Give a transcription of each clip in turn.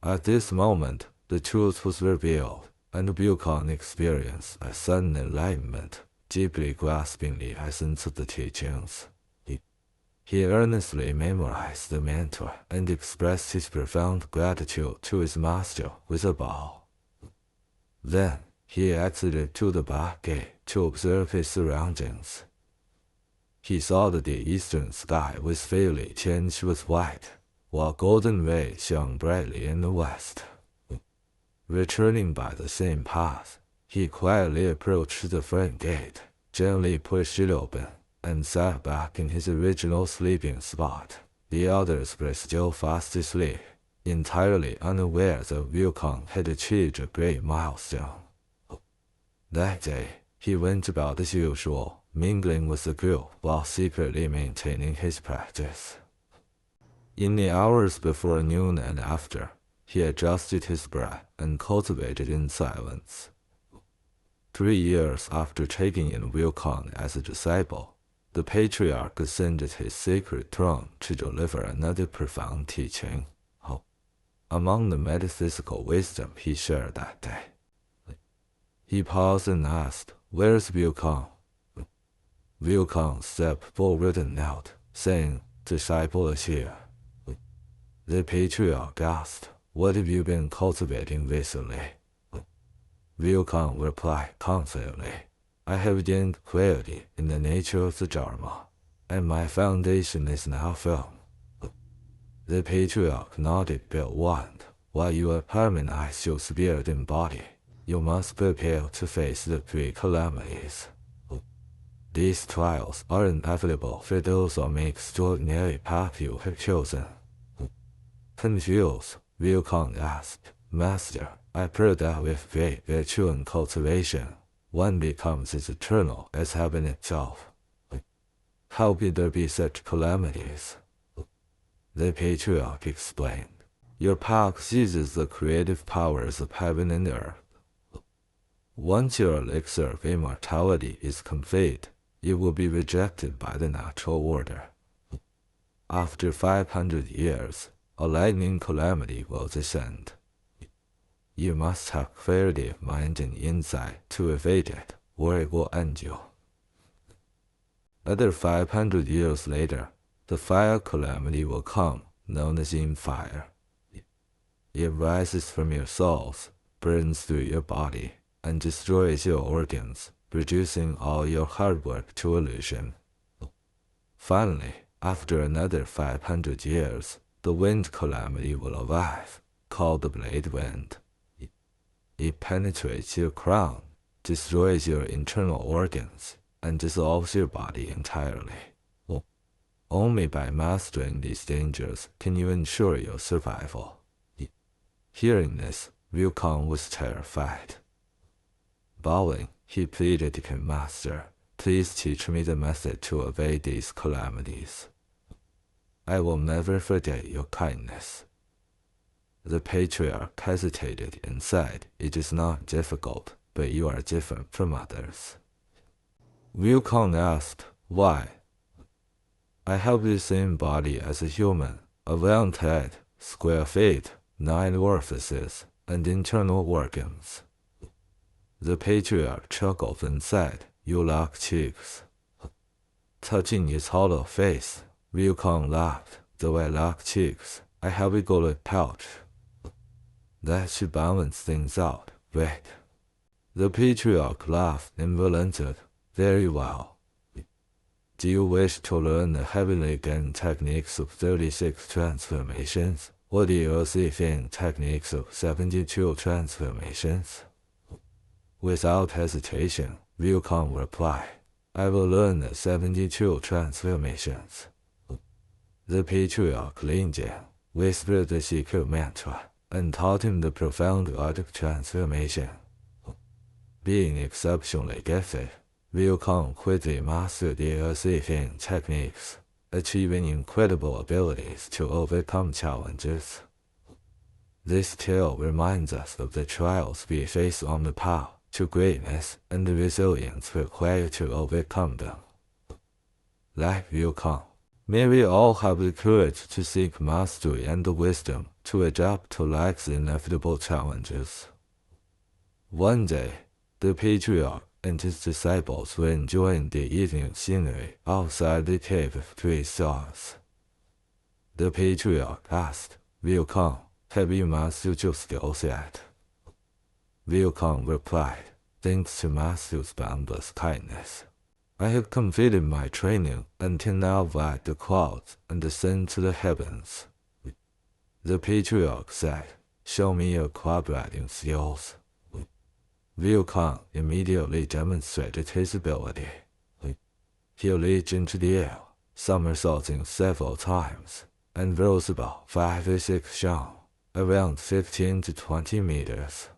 At this moment, the truth was revealed, and Wukong experienced a sudden enlightenment, deeply grasping the essence of the teachings. He earnestly memorized the mantra and expressed his profound gratitude to his master with a bow. Then, he exited to the back gate to observe his surroundings. He saw that the eastern sky was faintly tinged with white, while golden rays shone brightly in the west. Returning by the same path, he quietly approached the front gate, gently pushed it open, and sat back in his original sleeping spot. The others were still fast asleep, entirely unaware that Wukong had achieved a great milestone. That day, he went about as usual, mingling with the group while secretly maintaining his practice. In the hours before noon and after, he adjusted his breath and cultivated in silence. 3 years after taking in Wukong as a disciple, the patriarch ascended his sacred throne to deliver another profound teaching. Among the metaphysical wisdom he shared that day, he paused and asked, "Where's Wukong?" Wukong stepped forward and knelt, saying, "Disciple is here." The patriarch asked, "What have you been cultivating recently?" Wukong replied confidently, "I have gained clarity in the nature of the Dharma, and my foundation is now firm." The patriarch nodded but warned, "While you harmonize your spirit and body, you must prepare to face the 3 calamities. These trials are inevitable for those on the extraordinary path you have chosen." Confused, Wukong asked, "Master, I've heard that with great virtue and cultivation, one becomes as eternal as heaven itself. How could there be such calamities?" The patriarch explained, "Your path seizes the creative powers of heaven and earth. Once your elixir of immortality is complete, it will be rejected by the natural order. After 500 years, a lightning calamity will descend. You must have clarity of mind and insight to evade it, or it will end you. Another 500 years later, the fire calamity will come, known as fire. It rises from your souls, burns through your body, and destroys your organs, reducing all your hard work to illusion. Finally, after another 500 years, the wind calamity will arrive, called the blade wind. It penetrates your crown, destroys your internal organs, and dissolves your body entirely. Only by mastering these dangers can you ensure your survival." Hearing this, Wukong was terrified. Bowing, he pleaded to him, "Master, please teach me the method to evade these calamities. I will never forget your kindness." The patriarch hesitated and said, "It is not difficult, but you are different from others." Wukong asked, "Why?" "I have the same body as a human, a round head, square feet, 9 orifices, and internal organs." The patriarch chuckled and said, "You lack cheeks." Touching his hollow face, Wukong laughed, "Though I lack cheeks, I have a golden pouch. That should balance things out, right?" The patriarch laughed and relented, "Very well. Do you wish to learn the heavenly gain techniques of 36 transformations, or the earthly techniques of 72 transformations?" Without hesitation, Wukong replied, "I will learn the 72 transformations." The patriarch leaned in, whispered the secret mantra, and taught him the profound art of transformation. Being exceptionally gifted, Wukong quickly mastered the earthly techniques, achieving incredible abilities to overcome challenges. This tale reminds us of the trials we face on the path to greatness and the resilience required to overcome them. Like Wukong, may we all have the courage to seek mastery and the wisdom to adapt to life's inevitable challenges. One day, the patriarch and his disciples were enjoying the evening scenery outside the Cave of Three Stars. The patriarch asked, "Wukong, have you mastered your skills yet?" Wukong replied, "Thanks to Master's boundless kindness, I have completed my training and can now ride the clouds and ascend to the heavens." The patriarch said, "Show me your cloud riding skills." Wukong immediately demonstrated his ability. He leaped into the air, somersaulting several times, and rose about 5 or 6 shang, around 15 to 20 meters.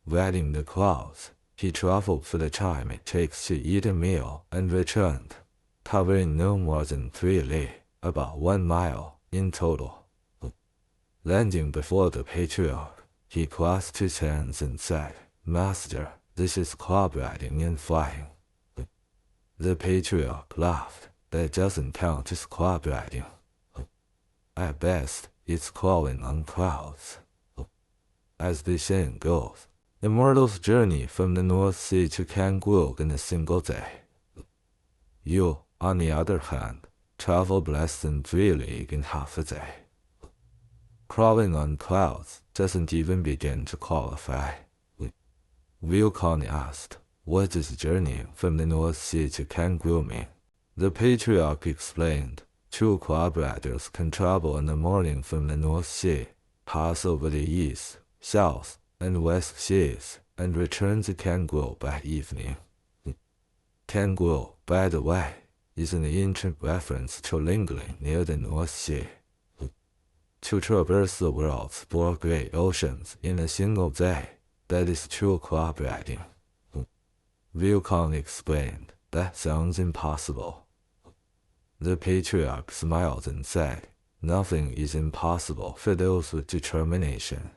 Riding the clouds, he traveled for the time it takes to eat a meal and returned, covering no more than 3 li, about 1 mile, in total. Landing before the patriarch, he clasped his hands and said, "Master, this is cloud riding and flying." The patriarch laughed. "That doesn't count as cloud riding. At best, it's crawling on clouds." As the saying goes, immortals journey from the North Sea to Kanggu in a single day. You, on the other hand, traveled less than 3 leagues in half a day. Crawling on clouds doesn't even begin to qualify. Wukong asked, "What does journeying from the North Sea to Kanggu mean?" The patriarch explained, "True cloud riders can travel in the morning from the North Sea, pass over the East, South, and West Seas, and return to Kanggu by evening." Kanggu, by the way, is an ancient reference to lingering near the North Sea. To traverse the world's 4 great oceans in a single day, that is true cloud riding. Wukong explained, "That sounds impossible." The patriarch smiled and said, "Nothing is impossible for those with determination."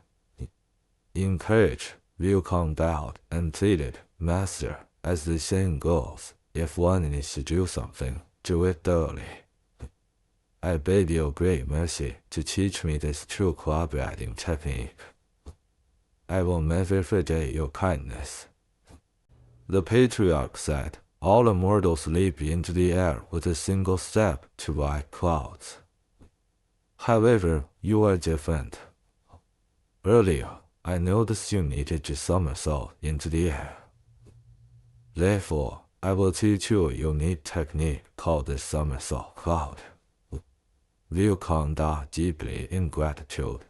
Encouraged, Wukong bowed and pleaded, "Master, as the saying goes, if one needs to do something, do it thoroughly. I beg your great mercy to teach me this true cloud riding technique. I will never forget your kindness." The patriarch said, "All immortals leap into the air with a single step to ride clouds. However, you are different. Earlier, I noticed you needed to somersault into the air. Therefore, I will teach you a unique technique called the somersault cloud." Wukong bowed deeply in gratitude.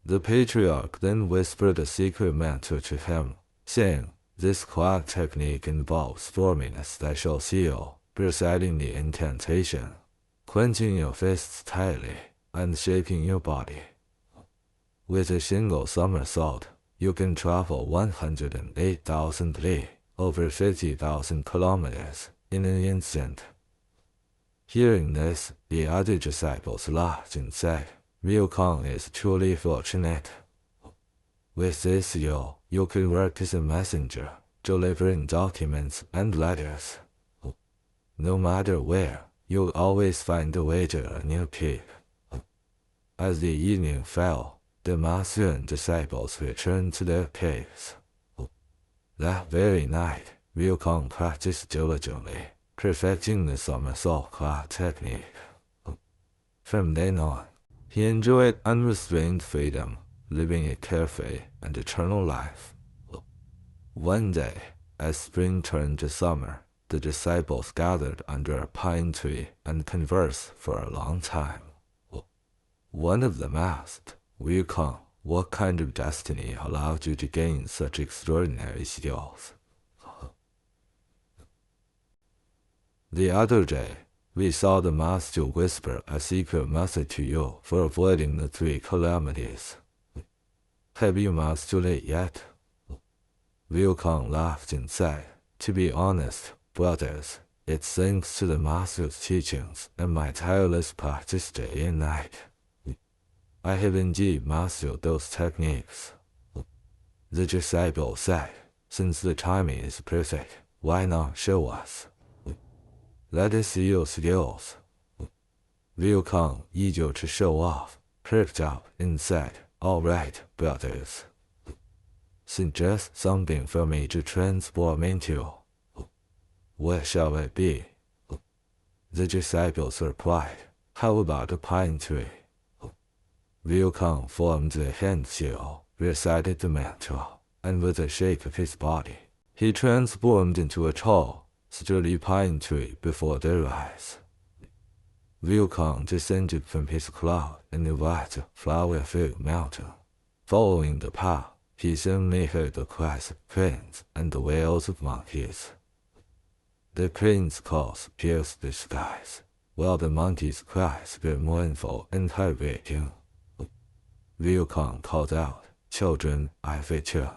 The patriarch then whispered a secret mantra to him, saying, "This cloud technique involves forming a special seal, reciting the incantation, clenching your fists tightly, and shaking your body. With a single somersault, you can travel 108,000 li, over 50,000 kilometers, in an instant." Hearing this, the other disciples laughed and said, "Wukong is truly fortunate. With this skill, you can work as a messenger, delivering documents and letters. No matter where, you'll always find a way to earn your keep." As the evening fell, the master and disciples returned to their caves. That very night, Wukong practiced diligently, perfecting the somersault cloud technique. From then on, he enjoyed unrestrained freedom, living a carefree and eternal life. One day, as spring turned to summer, the disciples gathered under a pine tree and conversed for a long time. One of them asked, "Wukong, what kind of destiny allowed you to gain such extraordinary skills?" "The other day, we saw the master whisper a secret message to you for avoiding the 3 calamities. Have you mastered it yet?" Wukong laughed and said, "To be honest, brothers, it's thanks to the master's teachings and my tireless practice day and night. I have indeed mastered those techniques." The disciple said, "Since the timing is perfect, why not show us? Let us see your skills." Wukong, eager to show off, perked up and said, "All right, brothers. Suggest something for me to transform into. What shall it be?" The disciples replied, "How about a pine tree?" Liu Kang formed the hand seal, recited the mantra, and with a shake of his body, he transformed into a tall, sturdy pine tree before their eyes. Liu Kang descended from his cloud and arrived at a flower-filled mountain. Following the path, he suddenly heard the cries of cranes and the wails of monkeys. The cranes' calls pierced the skies, while the monkeys' cries were mournful and heartbreaking. Liu Kang called out, "Children, I return."